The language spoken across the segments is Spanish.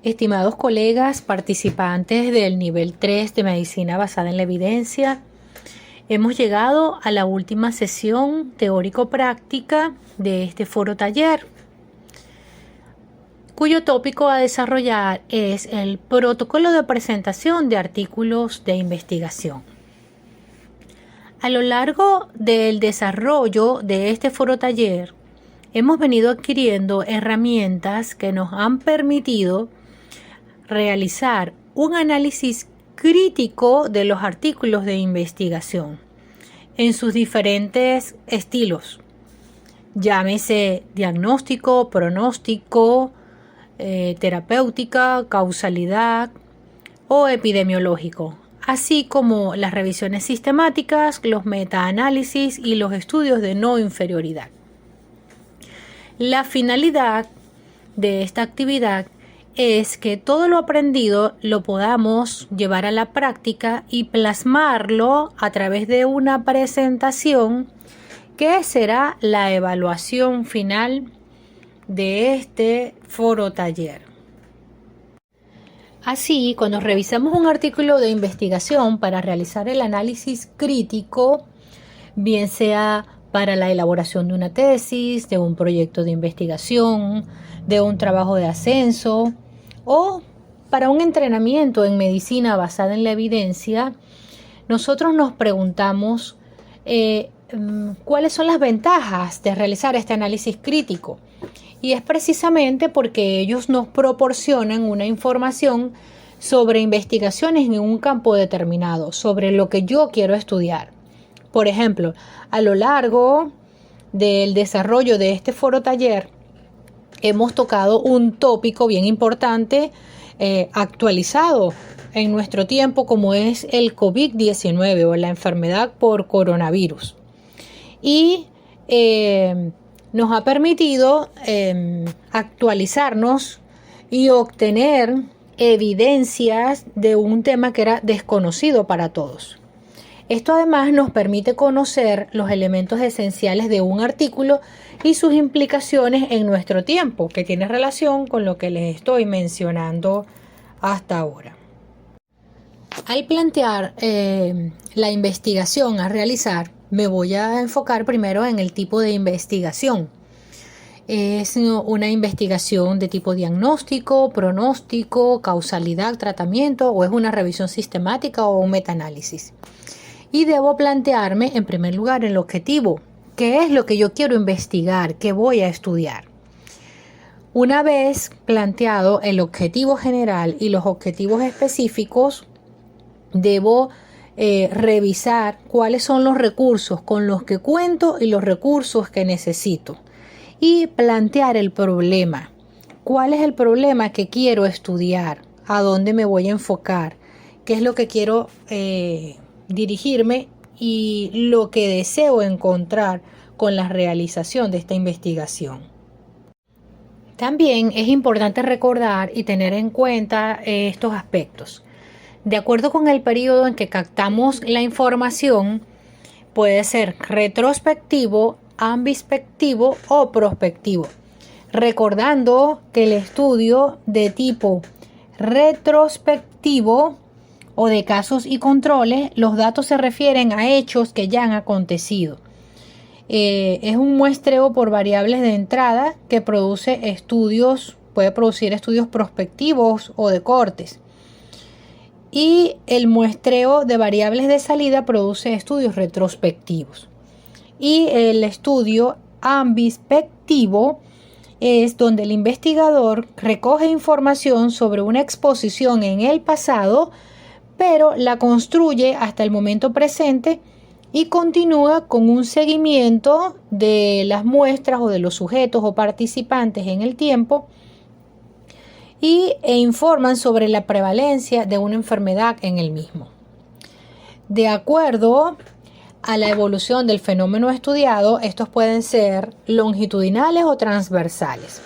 Estimados colegas, participantes del nivel 3 de Medicina basada en la evidencia, hemos llegado a la última sesión teórico-práctica de este foro taller, cuyo tópico a desarrollar es el protocolo de presentación de artículos de investigación. A lo largo del desarrollo de este foro taller, hemos venido adquiriendo herramientas que nos han permitido realizar un análisis crítico de los artículos de investigación en sus diferentes estilos, llámese diagnóstico, pronóstico, terapéutica, causalidad o epidemiológico, así como las revisiones sistemáticas, los metaanálisis y los estudios de no inferioridad. La finalidad de esta actividad es que todo lo aprendido lo podamos llevar a la práctica y plasmarlo a través de una presentación que será la evaluación final de este foro taller. Así, cuando revisamos un artículo de investigación para realizar el análisis crítico, bien sea para la elaboración de una tesis, de un proyecto de investigación, de un trabajo de ascenso o para un entrenamiento en medicina basada en la evidencia, nosotros nos preguntamos cuáles son las ventajas de realizar este análisis crítico. Y es precisamente porque ellos nos proporcionan una información sobre investigaciones en un campo determinado, sobre lo que yo quiero estudiar. Por ejemplo, a lo largo del desarrollo de este foro taller, hemos tocado un tópico bien importante, actualizado en nuestro tiempo, como es el COVID-19 o la enfermedad por coronavirus. Y nos ha permitido actualizarnos y obtener evidencias de un tema que era desconocido para todos. Esto además nos permite conocer los elementos esenciales de un artículo y sus implicaciones en nuestro tiempo, que tiene relación con lo que les estoy mencionando hasta ahora. Al plantear la investigación a realizar, me voy a enfocar primero en el tipo de investigación. ¿Es una investigación de tipo diagnóstico, pronóstico, causalidad, tratamiento o es una revisión sistemática o un metaanálisis? Y debo plantearme en primer lugar el objetivo. ¿Qué es lo que yo quiero investigar? ¿Qué voy a estudiar? Una vez planteado el objetivo general y los objetivos específicos, debo revisar cuáles son los recursos con los que cuento y los recursos que necesito. Y plantear el problema. ¿Cuál es el problema que quiero estudiar? ¿A dónde me voy a enfocar? ¿Qué es lo que quiero dirigirme y lo que deseo encontrar con la realización de esta investigación? También es importante recordar y tener en cuenta estos aspectos. De acuerdo con el periodo en que captamos la información, puede ser retrospectivo, ambispectivo o prospectivo. Recordando que el estudio de tipo retrospectivo o de casos y controles, los datos se refieren a hechos que ya han acontecido. Es un muestreo por variables de entrada que puede producir estudios prospectivos o de cortes. Y el muestreo de variables de salida produce estudios retrospectivos. Y el estudio ambispectivo es donde el investigador recoge información sobre una exposición en el pasado, pero la construye hasta el momento presente y continúa con un seguimiento de las muestras o de los sujetos o participantes en el tiempo e informan sobre la prevalencia de una enfermedad en el mismo. De acuerdo a la evolución del fenómeno estudiado, estos pueden ser longitudinales o transversales.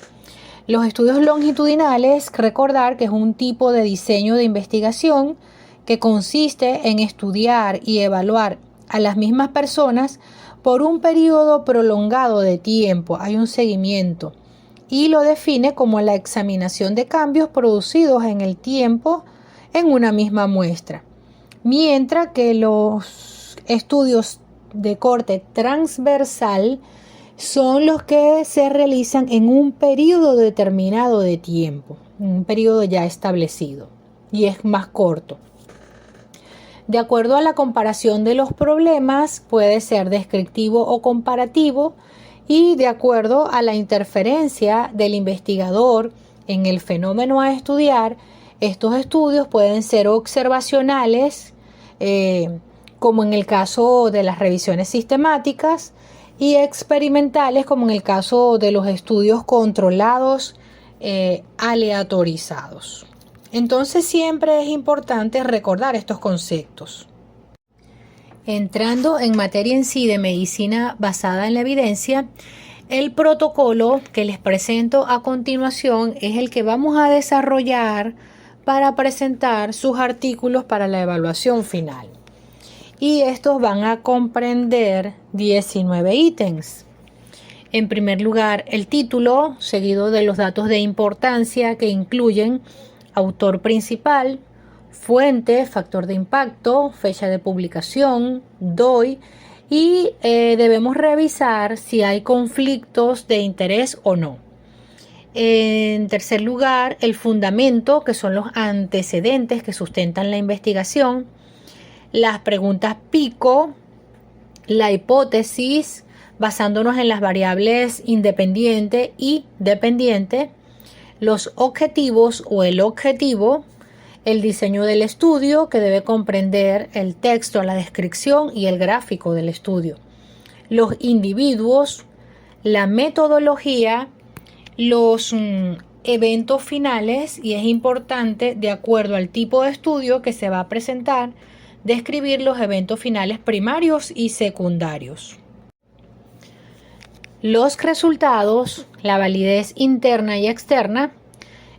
Los estudios longitudinales, recordar que es un tipo de diseño de investigación que consiste en estudiar y evaluar a las mismas personas por un periodo prolongado de tiempo. Hay un seguimiento y lo define como la examinación de cambios producidos en el tiempo en una misma muestra, mientras que los estudios de corte transversal son los que se realizan en un periodo determinado de tiempo, un periodo ya establecido, y es más corto. De acuerdo a la comparación de los problemas, puede ser descriptivo o comparativo, y de acuerdo a la interferencia del investigador en el fenómeno a estudiar, estos estudios pueden ser observacionales, como en el caso de las revisiones sistemáticas, y experimentales, como en el caso de los estudios controlados, aleatorizados. Entonces siempre es importante recordar estos conceptos. Entrando en materia en sí de medicina basada en la evidencia, el protocolo que les presento a continuación es el que vamos a desarrollar para presentar sus artículos para la evaluación final. Y estos van a comprender 19 ítems. En primer lugar, el título, seguido de los datos de importancia que incluyen autor principal, fuente, factor de impacto, fecha de publicación, DOI, y debemos revisar si hay conflictos de interés o no. En tercer lugar, el fundamento, que son los antecedentes que sustentan la investigación, las preguntas pico, la hipótesis, basándonos en las variables independiente y dependiente, los objetivos o el objetivo, el diseño del estudio, que debe comprender el texto, la descripción y el gráfico del estudio, los individuos, la metodología, los eventos finales, y es importante, de acuerdo al tipo de estudio que se va a presentar, describir los eventos finales primarios y secundarios. Los resultados, la validez interna y externa,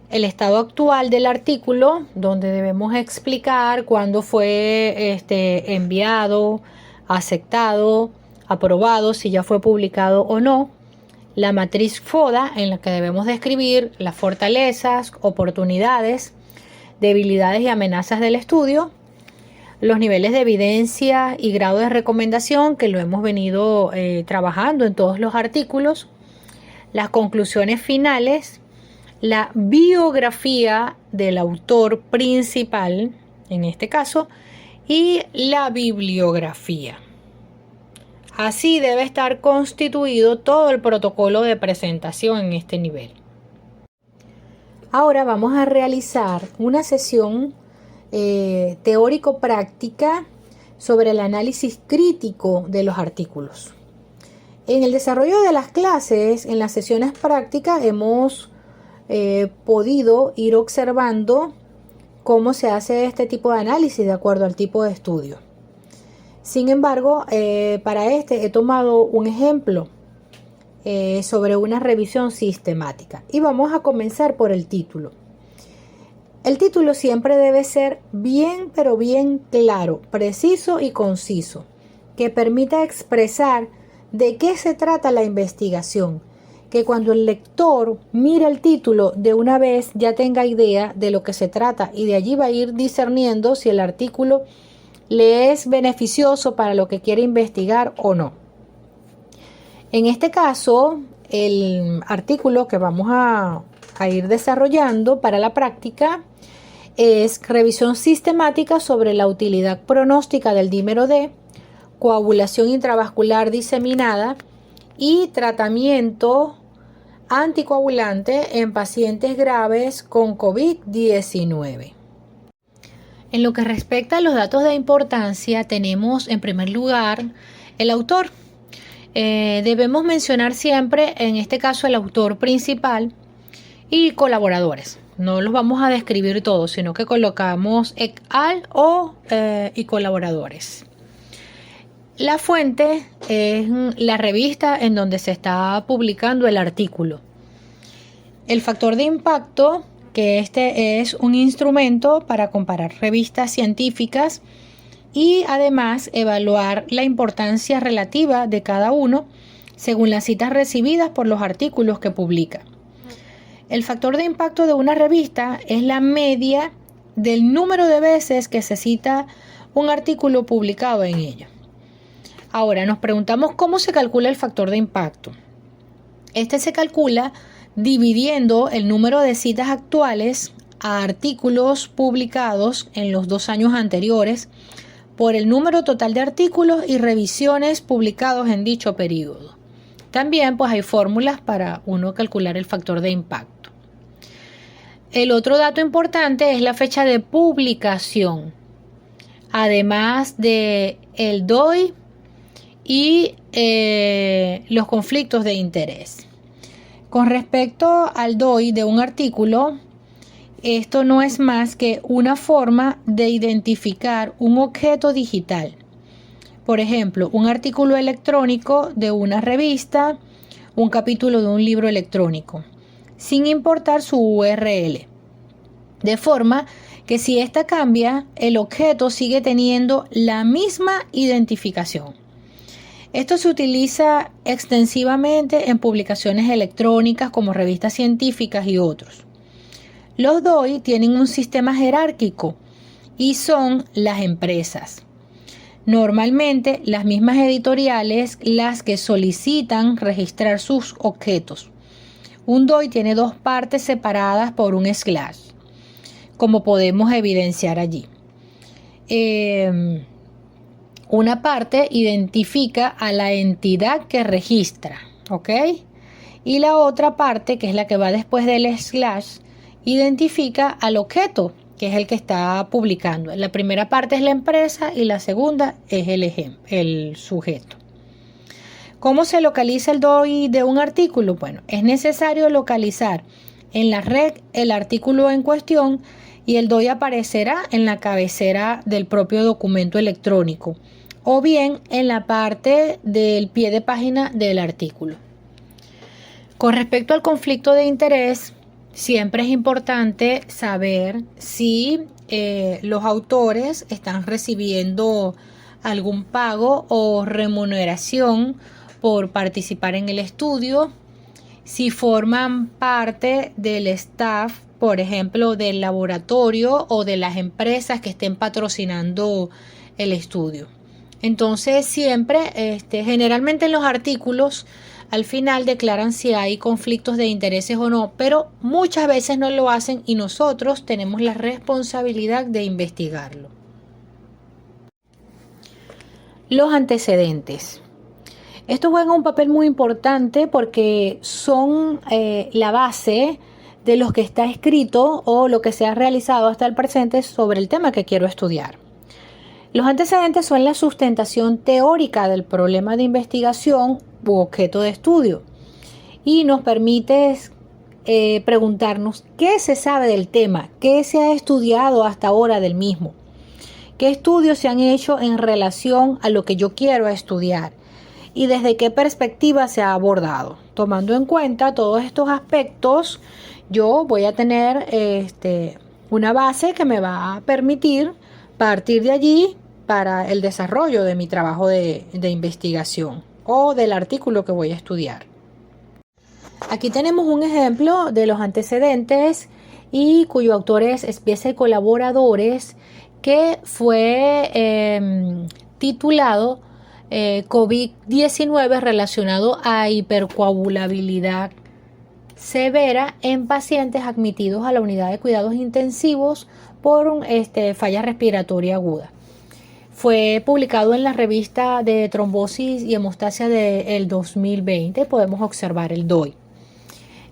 el estado actual del artículo, donde debemos explicar cuándo fue enviado, aceptado, aprobado, si ya fue publicado o no, la matriz FODA, en la que debemos describir las fortalezas, oportunidades, debilidades y amenazas del estudio, los niveles de evidencia y grado de recomendación, que lo hemos venido trabajando en todos los artículos, las conclusiones finales, la biografía del autor principal, en este caso, y la bibliografía. Así debe estar constituido todo el protocolo de presentación en este nivel. Ahora vamos a realizar una sesión teórico-práctica sobre el análisis crítico de los artículos. En el desarrollo de las clases, en las sesiones prácticas, hemos podido ir observando cómo se hace este tipo de análisis de acuerdo al tipo de estudio. Sin embargo, para este he tomado un ejemplo sobre una revisión sistemática, y vamos a comenzar por el título. El título siempre debe ser bien, pero bien claro, preciso y conciso, que permita expresar de qué se trata la investigación, que cuando el lector mire el título de una vez ya tenga idea de lo que se trata, y de allí va a ir discerniendo si el artículo le es beneficioso para lo que quiere investigar o no. En este caso, el artículo que vamos a ir desarrollando para la práctica es revisión sistemática sobre la utilidad pronóstica del dímero D, coagulación intravascular diseminada y tratamiento anticoagulante en pacientes graves con COVID-19. En lo que respecta a los datos de importancia, tenemos en primer lugar el autor. Debemos mencionar siempre, en este caso, el autor principal y colaboradores. No los vamos a describir todos, sino que colocamos et al y colaboradores. La fuente es la revista en donde se está publicando el artículo. El factor de impacto, que este es un instrumento para comparar revistas científicas y además evaluar la importancia relativa de cada uno según las citas recibidas por los artículos que publica. El factor de impacto de una revista es la media del número de veces que se cita un artículo publicado en ella. Ahora nos preguntamos cómo se calcula el factor de impacto. Este se calcula dividiendo el número de citas actuales a artículos publicados en los 2 años anteriores por el número total de artículos y revisiones publicados en dicho periodo. También pues hay fórmulas para uno calcular el factor de impacto. El otro dato importante es la fecha de publicación, además de el DOI y los conflictos de interés. Con respecto al DOI de un artículo, esto no es más que una forma de identificar un objeto digital. Por ejemplo, un artículo electrónico de una revista, un capítulo de un libro electrónico, sin importar su URL. De forma que si esta cambia, el objeto sigue teniendo la misma identificación. Esto se utiliza extensivamente en publicaciones electrónicas como revistas científicas y otros. Los DOI tienen un sistema jerárquico y son las empresas. Normalmente las mismas editoriales las que solicitan registrar sus objetos. Un DOI tiene 2 partes separadas por un slash, como podemos evidenciar allí. Una parte identifica a la entidad que registra, ¿ok? Y la otra parte, que es la que va después del slash, identifica al objeto, que es el que está publicando. La primera parte es la empresa y la segunda es el sujeto. ¿Cómo se localiza el DOI de un artículo? Bueno, es necesario localizar en la red el artículo en cuestión y el DOI aparecerá en la cabecera del propio documento electrónico o bien en la parte del pie de página del artículo. Con respecto al conflicto de interés, siempre es importante saber si los autores están recibiendo algún pago o remuneración por participar en el estudio, si forman parte del staff, por ejemplo, del laboratorio o de las empresas que estén patrocinando el estudio. Entonces siempre, generalmente en los artículos, al final declaran si hay conflictos de intereses o no, pero muchas veces no lo hacen y nosotros tenemos la responsabilidad de investigarlo. Los antecedentes. Estos juegan un papel muy importante porque son la base de lo que está escrito o lo que se ha realizado hasta el presente sobre el tema que quiero estudiar. Los antecedentes son la sustentación teórica del problema de investigación u objeto de estudio y nos permite preguntarnos qué se sabe del tema, qué se ha estudiado hasta ahora del mismo, qué estudios se han hecho en relación a lo que yo quiero estudiar y desde qué perspectiva se ha abordado. Tomando en cuenta todos estos aspectos, yo voy a tener una base que me va a permitir partir de allí para el desarrollo de mi trabajo de investigación o del artículo que voy a estudiar. Aquí tenemos un ejemplo de los antecedentes y cuyo autor es Spiesa y colaboradores, que fue titulado COVID-19 relacionado a hipercoagulabilidad severa en pacientes admitidos a la unidad de cuidados intensivos por falla respiratoria aguda. Fue publicado en la revista de trombosis y hemostasia del 2020. Podemos observar el DOI.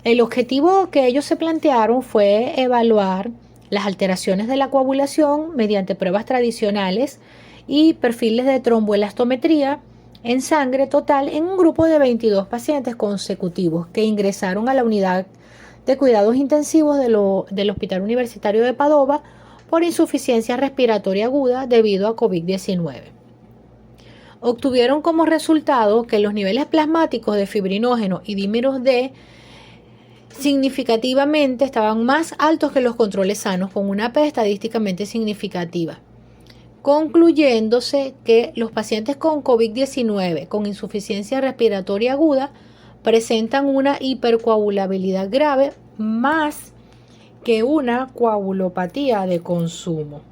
El objetivo que ellos se plantearon fue evaluar las alteraciones de la coagulación mediante pruebas tradicionales y perfiles de tromboelastometría en sangre total en un grupo de 22 pacientes consecutivos que ingresaron a la unidad de cuidados intensivos del Hospital Universitario de Padova por insuficiencia respiratoria aguda debido a COVID-19. Obtuvieron como resultado que los niveles plasmáticos de fibrinógeno y dímeros D significativamente estaban más altos que los controles sanos, con una P estadísticamente significativa, concluyéndose que los pacientes con COVID-19 con insuficiencia respiratoria aguda presentan una hipercoagulabilidad grave más que una coagulopatía de consumo.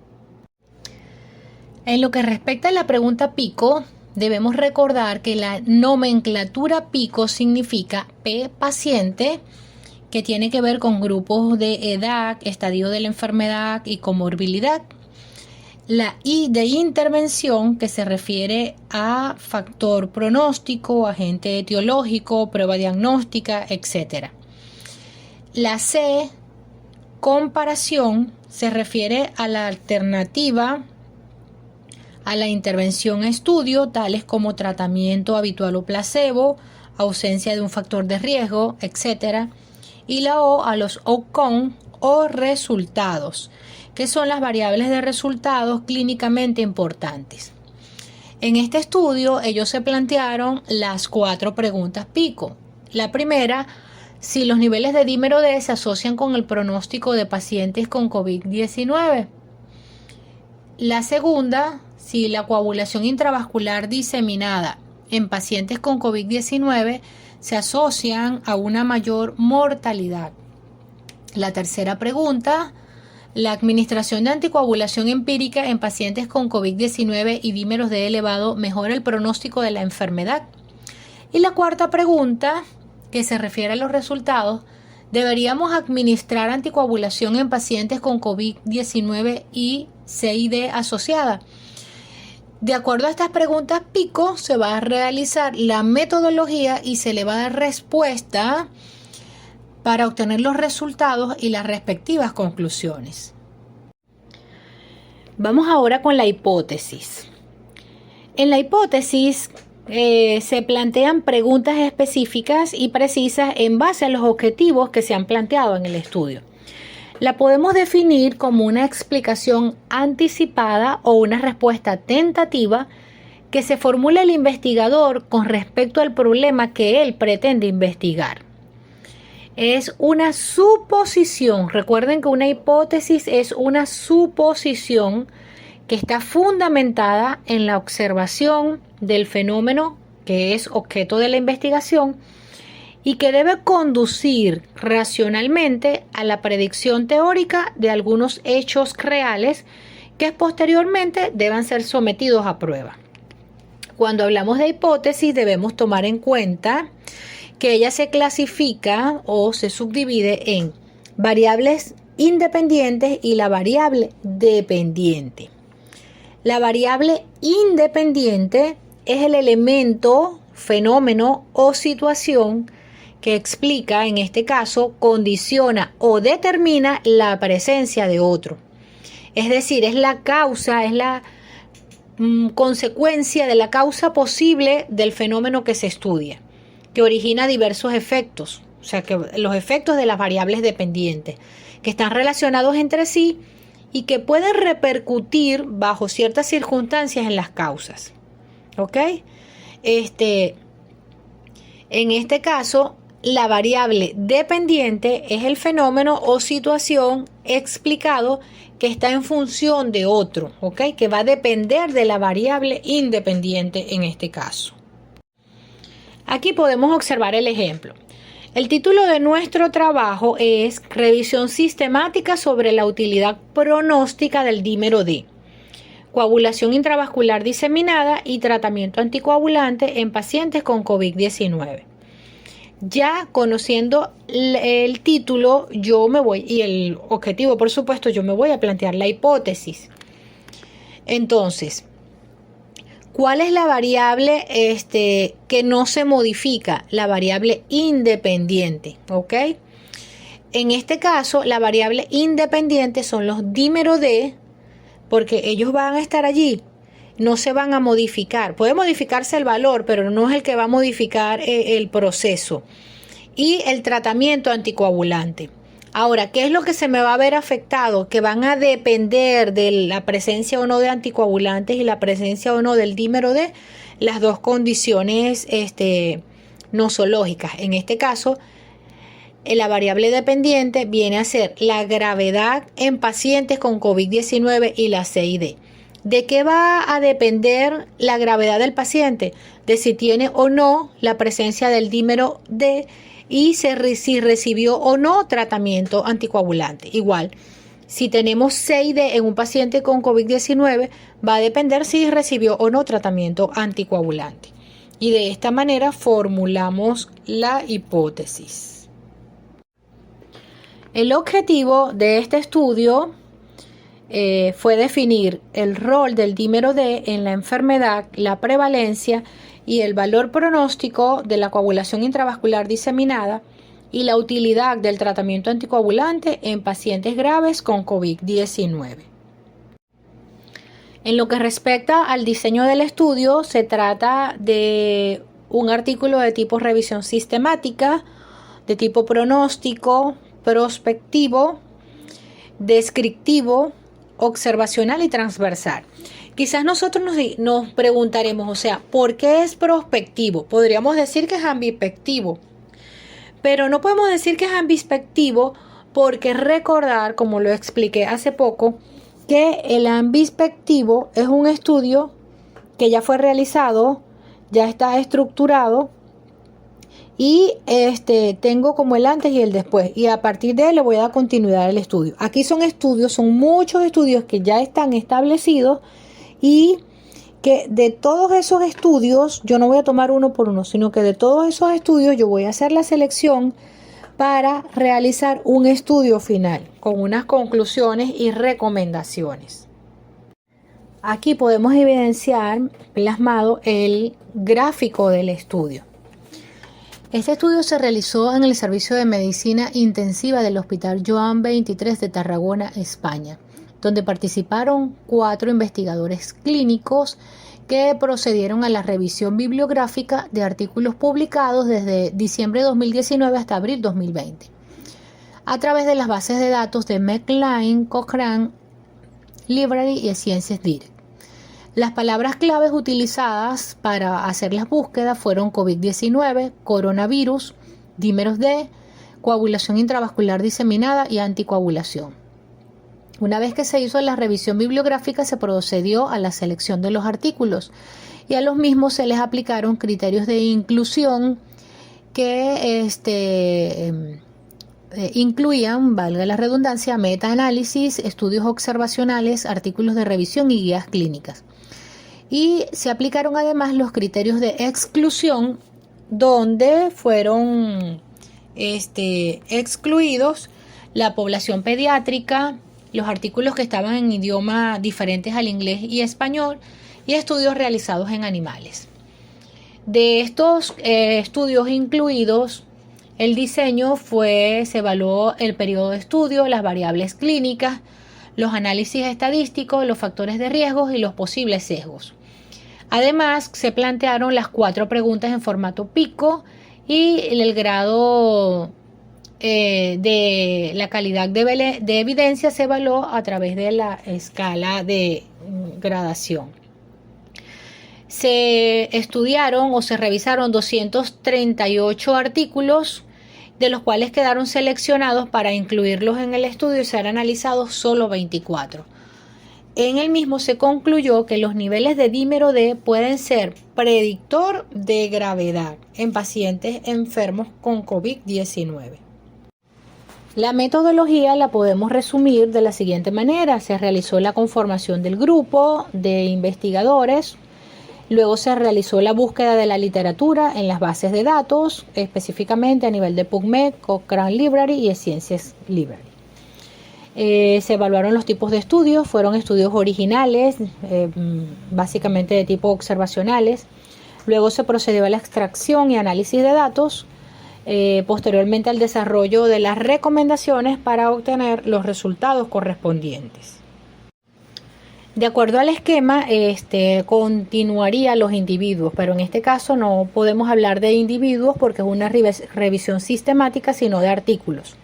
En lo que respecta a la pregunta PICO, debemos recordar que la nomenclatura PICO significa P paciente, que tiene que ver con grupos de edad, estadio de la enfermedad y comorbilidad. La I de intervención, que se refiere a factor pronóstico, agente etiológico, prueba diagnóstica, etc. La C, comparación, se refiere a la alternativa a la intervención estudio, tales como tratamiento habitual o placebo, ausencia de un factor de riesgo, etc. Y la O a los outcome o resultados, que son las variables de resultados clínicamente importantes. En este estudio ellos se plantearon las 4 preguntas PICO. La primera, si los niveles de dímero D se asocian con el pronóstico de pacientes con COVID-19. La segunda, si la coagulación intravascular diseminada en pacientes con COVID-19 se asocian a una mayor mortalidad. La tercera pregunta, la administración de anticoagulación empírica en pacientes con COVID-19 y dímeros D elevado mejora el pronóstico de la enfermedad. Y la cuarta pregunta, que se refiere a los resultados, ¿deberíamos administrar anticoagulación en pacientes con COVID-19 y CID asociada? De acuerdo a estas preguntas PICO, se va a realizar la metodología y se le va a dar respuesta para obtener los resultados y las respectivas conclusiones. Vamos ahora con la hipótesis. En la hipótesis se plantean preguntas específicas y precisas en base a los objetivos que se han planteado en el estudio. La podemos definir como una explicación anticipada o una respuesta tentativa que se formula el investigador con respecto al problema que él pretende investigar. Es una suposición. Recuerden que una hipótesis es una suposición que está fundamentada en la observación del fenómeno que es objeto de la investigación y que debe conducir racionalmente a la predicción teórica de algunos hechos reales que posteriormente deban ser sometidos a prueba. Cuando hablamos de hipótesis debemos tomar en cuenta que ella se clasifica o se subdivide en variables independientes y la variable dependiente. La variable independiente es el elemento, fenómeno o situación que explica, en este caso, condiciona o determina la presencia de otro. Es decir, es la causa, es la consecuencia de la causa posible del fenómeno que se estudia, que origina diversos efectos, o sea, que los efectos de las variables dependientes, que están relacionados entre sí y que pueden repercutir bajo ciertas circunstancias en las causas. ¿Ok? En este caso, la variable dependiente es el fenómeno o situación explicado que está en función de otro, ¿ok? Que va a depender de la variable independiente en este caso. Aquí podemos observar el ejemplo. El título de nuestro trabajo es Revisión sistemática sobre la utilidad pronóstica del dímero D, coagulación intravascular diseminada y tratamiento anticoagulante en pacientes con COVID-19. Ya conociendo el título, yo me voy, y el objetivo, por supuesto, yo me voy a plantear la hipótesis. Entonces, ¿cuál es la variable que no se modifica? La variable independiente, ¿ok? En este caso, la variable independiente son los dímeros D, porque ellos van a estar allí, no se van a modificar. Puede modificarse el valor, pero no es el que va a modificar el proceso. Y el tratamiento anticoagulante. Ahora, ¿qué es lo que se me va a ver afectado? Que van a depender de la presencia o no de anticoagulantes y la presencia o no del dímero D, las dos condiciones nosológicas. En este caso, la variable dependiente viene a ser la gravedad en pacientes con COVID-19 y la CID. ¿De qué va a depender la gravedad del paciente? De si tiene o no la presencia del dímero D y si recibió o no tratamiento anticoagulante. Igual, si tenemos CID en un paciente con COVID-19, va a depender si recibió o no tratamiento anticoagulante. Y de esta manera formulamos la hipótesis. El objetivo de este estudio fue definir el rol del dímero D en la enfermedad, la prevalencia y el valor pronóstico de la coagulación intravascular diseminada y la utilidad del tratamiento anticoagulante en pacientes graves con COVID-19. En lo que respecta al diseño del estudio, se trata de un artículo de tipo revisión sistemática, de tipo pronóstico, prospectivo, descriptivo, observacional y transversal. Quizás nosotros nos preguntaremos, o sea, ¿por qué es prospectivo? Podríamos decir que es ambispectivo, pero no podemos decir que es ambispectivo porque recordar, como lo expliqué hace poco, que el ambispectivo es un estudio que ya fue realizado, ya está estructurado y tengo como el antes y el después, y a partir de él le voy a dar continuidad al estudio. Aquí son muchos estudios que ya están establecidos y que de todos esos estudios yo no voy a tomar uno por uno, sino que de todos esos estudios yo voy a hacer la selección para realizar un estudio final con unas conclusiones y recomendaciones. Aquí podemos evidenciar plasmado el gráfico del estudio. Este estudio se realizó en el Servicio de Medicina Intensiva del Hospital Joan 23 de Tarragona, España, donde participaron 4 investigadores clínicos que procedieron a la revisión bibliográfica de artículos publicados desde diciembre de 2019 hasta abril 2020, a través de las bases de datos de Medline, Cochrane, Library y Sciences Direct. Las palabras claves utilizadas para hacer las búsquedas fueron COVID-19, coronavirus, dímeros D, coagulación intravascular diseminada y anticoagulación. Una vez que se hizo la revisión bibliográfica, se procedió a la selección de los artículos y a los mismos se les aplicaron criterios de inclusión que incluían, valga la redundancia, metaanálisis, estudios observacionales, artículos de revisión y guías clínicas. Y se aplicaron además los criterios de exclusión, donde fueron excluidos la población pediátrica, los artículos que estaban en idiomas diferentes al inglés y español y estudios realizados en animales. De estos estudios incluidos, el diseño se evaluó el periodo de estudio, las variables clínicas, los análisis estadísticos, los factores de riesgo y los posibles sesgos. Además, se plantearon las 4 preguntas en formato pico y el grado de la calidad de evidencia se evaluó a través de la escala de gradación. Se estudiaron o se revisaron 238 artículos, de los cuales quedaron seleccionados para incluirlos en el estudio y ser analizados solo 24. En el mismo se concluyó que los niveles de dímero D pueden ser predictor de gravedad en pacientes enfermos con COVID-19. La metodología la podemos resumir de la siguiente manera. Se realizó la conformación del grupo de investigadores. Luego se realizó la búsqueda de la literatura en las bases de datos, específicamente a nivel de PubMed, Cochrane Library y Sciences Library. Se evaluaron los tipos de estudios, fueron estudios originales, básicamente de tipo observacionales. Luego se procedió a la extracción y análisis de datos, posteriormente al desarrollo de las recomendaciones para obtener los resultados correspondientes. De acuerdo al esquema, continuaría los individuos, pero en este caso no podemos hablar de individuos porque es una revisión sistemática, sino de artículos.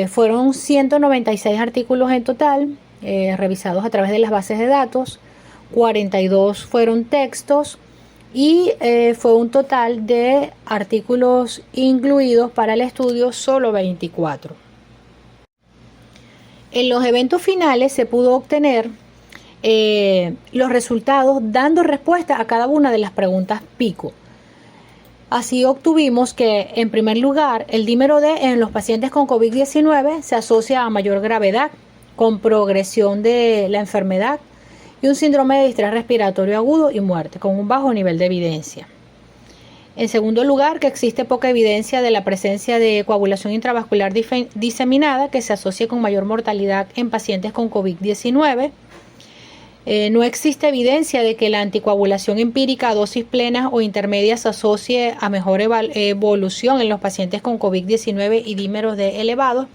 Fueron 196 artículos en total, revisados a través de las bases de datos, 42 fueron textos y fue un total de artículos incluidos para el estudio solo 24. En los eventos finales se pudo obtener los resultados dando respuesta a cada una de las preguntas pico. Así obtuvimos que, en primer lugar, el dímero D en los pacientes con COVID-19 se asocia a mayor gravedad, con progresión de la enfermedad y un síndrome de distrés respiratorio agudo y muerte, con un bajo nivel de evidencia. En segundo lugar, que existe poca evidencia de la presencia de coagulación intravascular diseminada que se asocia con mayor mortalidad en pacientes con COVID-19. No existe evidencia de que la anticoagulación empírica a dosis plenas o intermedias se asocie a mejor evolución en los pacientes con COVID-19 y dímeros D elevados.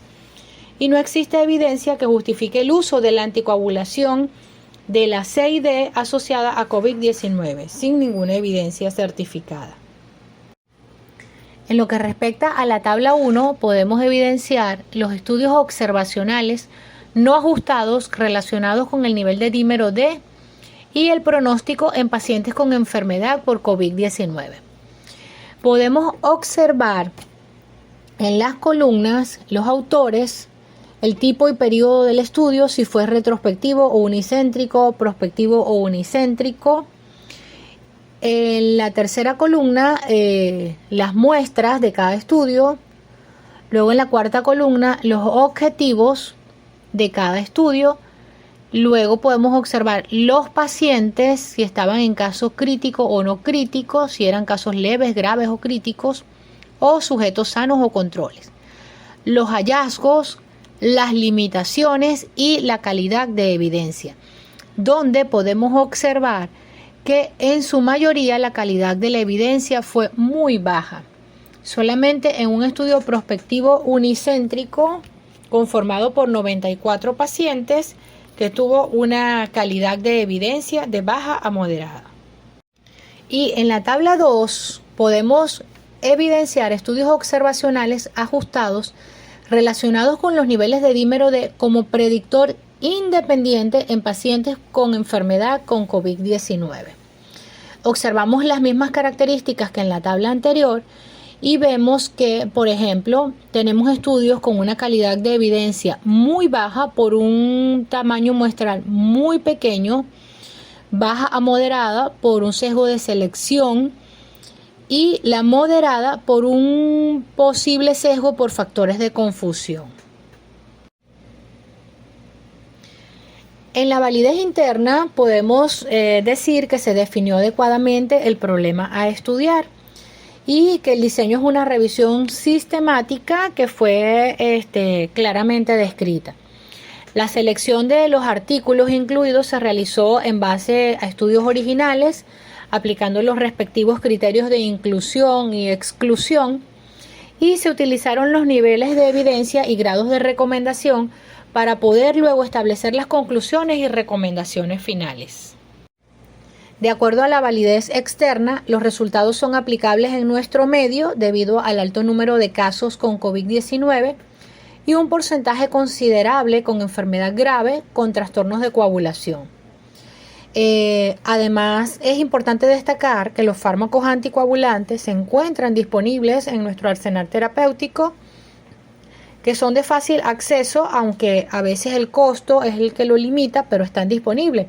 Y no existe evidencia que justifique el uso de la anticoagulación de la C y D asociada a COVID-19, sin ninguna evidencia certificada. En lo que respecta a la tabla 1, podemos evidenciar los estudios observacionales no ajustados relacionados con el nivel de dímero D y el pronóstico en pacientes con enfermedad por COVID-19. Podemos observar en las columnas los autores, el tipo y periodo del estudio, si fue retrospectivo o unicéntrico, prospectivo o unicéntrico. En la tercera columna, las muestras de cada estudio. Luego en la cuarta columna, los objetivos de cada estudio. Luego podemos observar los pacientes, si estaban en casos críticos o no críticos, si eran casos leves, graves o críticos, o sujetos sanos o controles. Los hallazgos, las limitaciones y la calidad de evidencia, donde podemos observar que en su mayoría la calidad de la evidencia fue muy baja. Solamente en un estudio prospectivo unicéntrico conformado por 94 pacientes que tuvo una calidad de evidencia de baja a moderada. Y en la tabla 2 podemos evidenciar estudios observacionales ajustados relacionados con los niveles de dímero D como predictor independiente en pacientes con enfermedad con COVID-19. Observamos las mismas características que en la tabla anterior y vemos que, por ejemplo, tenemos estudios con una calidad de evidencia muy baja por un tamaño muestral muy pequeño, baja a moderada por un sesgo de selección y la moderada por un posible sesgo por factores de confusión. En la validez interna podemos decir que se definió adecuadamente el problema a estudiar y que el diseño es una revisión sistemática que fue claramente descrita. La selección de los artículos incluidos se realizó en base a estudios originales, aplicando los respectivos criterios de inclusión y exclusión, y se utilizaron los niveles de evidencia y grados de recomendación para poder luego establecer las conclusiones y recomendaciones finales. De acuerdo a la validez externa, los resultados son aplicables en nuestro medio debido al alto número de casos con COVID-19 y un porcentaje considerable con enfermedad grave con trastornos de coagulación. Además, es importante destacar que los fármacos anticoagulantes se encuentran disponibles en nuestro arsenal terapéutico, que son de fácil acceso, aunque a veces el costo es el que lo limita, pero están disponibles.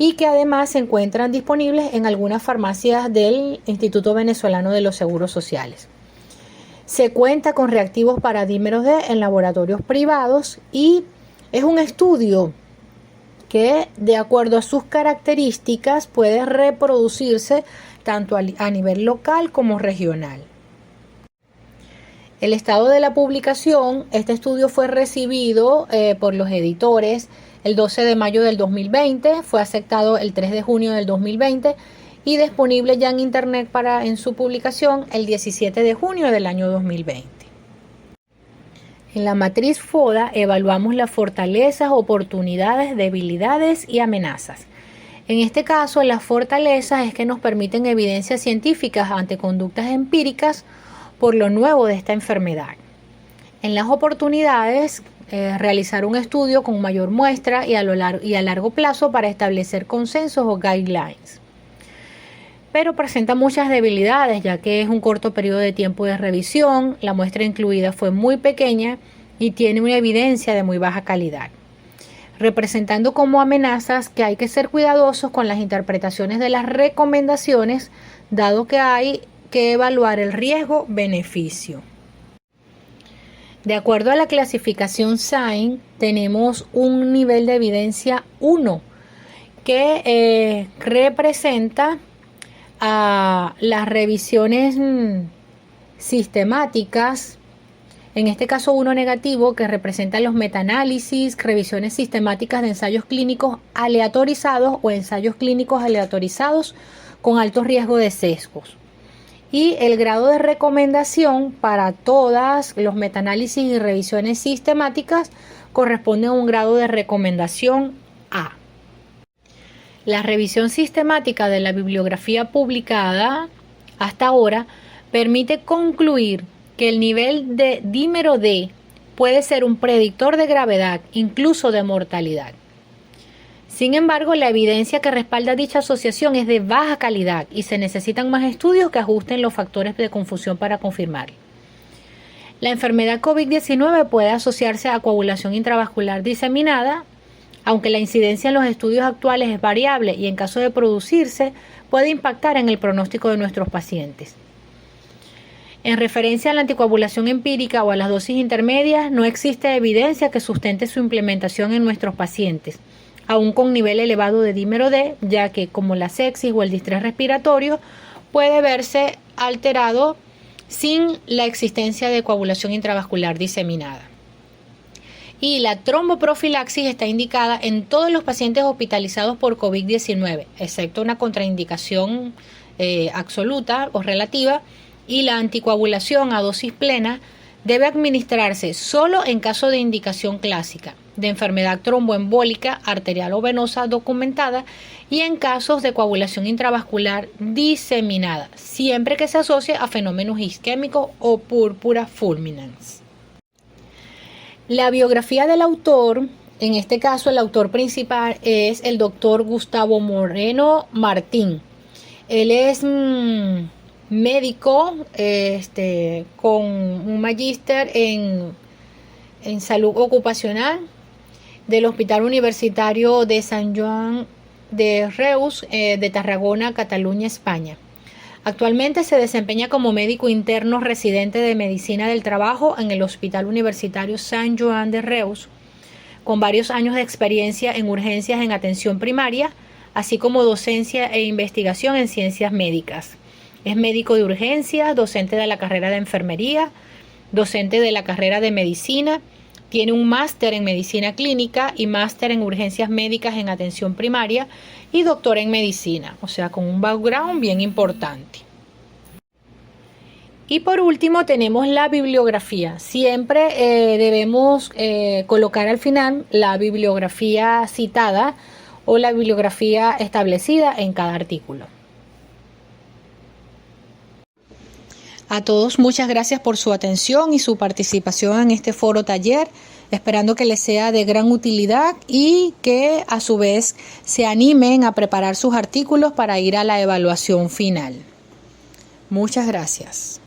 Y que además se encuentran disponibles en algunas farmacias del Instituto Venezolano de los Seguros Sociales. Se cuenta con reactivos para dímeros D en laboratorios privados y es un estudio que, de acuerdo a sus características, puede reproducirse tanto a nivel local como regional. El estado de la publicación: este estudio fue recibido por los editores el 12 de mayo del 2020, fue aceptado el 3 de junio del 2020 y disponible ya en internet en su publicación el 17 de junio del año 2020. En la matriz FODA evaluamos las fortalezas, oportunidades, debilidades y amenazas. En este caso, las fortalezas es que nos permiten evidencias científicas ante conductas empíricas por lo nuevo de esta enfermedad. En las oportunidades, realizar un estudio con mayor muestra y a largo plazo para establecer consensos o guidelines. Pero presenta muchas debilidades, ya que es un corto periodo de tiempo de revisión, la muestra incluida fue muy pequeña y tiene una evidencia de muy baja calidad, representando como amenazas que hay que ser cuidadosos con las interpretaciones de las recomendaciones, dado que hay que evaluar el riesgo-beneficio. De acuerdo a la clasificación SAIN, tenemos un nivel de evidencia 1 que representa a las revisiones sistemáticas, en este caso 1 negativo, que representa los metaanálisis, revisiones sistemáticas de ensayos clínicos aleatorizados o ensayos clínicos aleatorizados con alto riesgo de sesgos. Y el grado de recomendación para todas los metaanálisis y revisiones sistemáticas corresponde a un grado de recomendación A. La revisión sistemática de la bibliografía publicada hasta ahora permite concluir que el nivel de dímero D puede ser un predictor de gravedad, incluso de mortalidad. Sin embargo, la evidencia que respalda dicha asociación es de baja calidad y se necesitan más estudios que ajusten los factores de confusión para confirmarlo. La enfermedad COVID-19 puede asociarse a coagulación intravascular diseminada, aunque la incidencia en los estudios actuales es variable y en caso de producirse puede impactar en el pronóstico de nuestros pacientes. En referencia a la anticoagulación empírica o a las dosis intermedias, no existe evidencia que sustente su implementación en nuestros pacientes, aún con nivel elevado de dímero D, ya que como la sepsis o el distrés respiratorio puede verse alterado sin la existencia de coagulación intravascular diseminada. Y la tromboprofilaxis está indicada en todos los pacientes hospitalizados por COVID-19, excepto una contraindicación absoluta o relativa, y la anticoagulación a dosis plena debe administrarse solo en caso de indicación clásica, de enfermedad tromboembólica arterial o venosa documentada y en casos de coagulación intravascular diseminada, siempre que se asocie a fenómenos isquémicos o púrpura fulminans. La biografía del autor, en este caso el autor principal es el doctor Gustavo Moreno Martín. Él es médico con un magíster en salud ocupacional del Hospital Universitario de Sant Joan de Reus de Tarragona, Cataluña, España. Actualmente se desempeña como médico interno residente de Medicina del Trabajo en el Hospital Universitario Sant Joan de Reus, con varios años de experiencia en urgencias en atención primaria, así como docencia e investigación en ciencias médicas. Es médico de urgencias, docente de la carrera de enfermería, docente de la carrera de medicina, tiene un máster en medicina clínica y máster en urgencias médicas en atención primaria y doctor en medicina, o sea, con un background bien importante. Y por último tenemos la bibliografía. Siempre debemos colocar al final la bibliografía citada o la bibliografía establecida en cada artículo. A todos, muchas gracias por su atención y su participación en este foro taller, esperando que les sea de gran utilidad y que a su vez se animen a preparar sus artículos para ir a la evaluación final. Muchas gracias.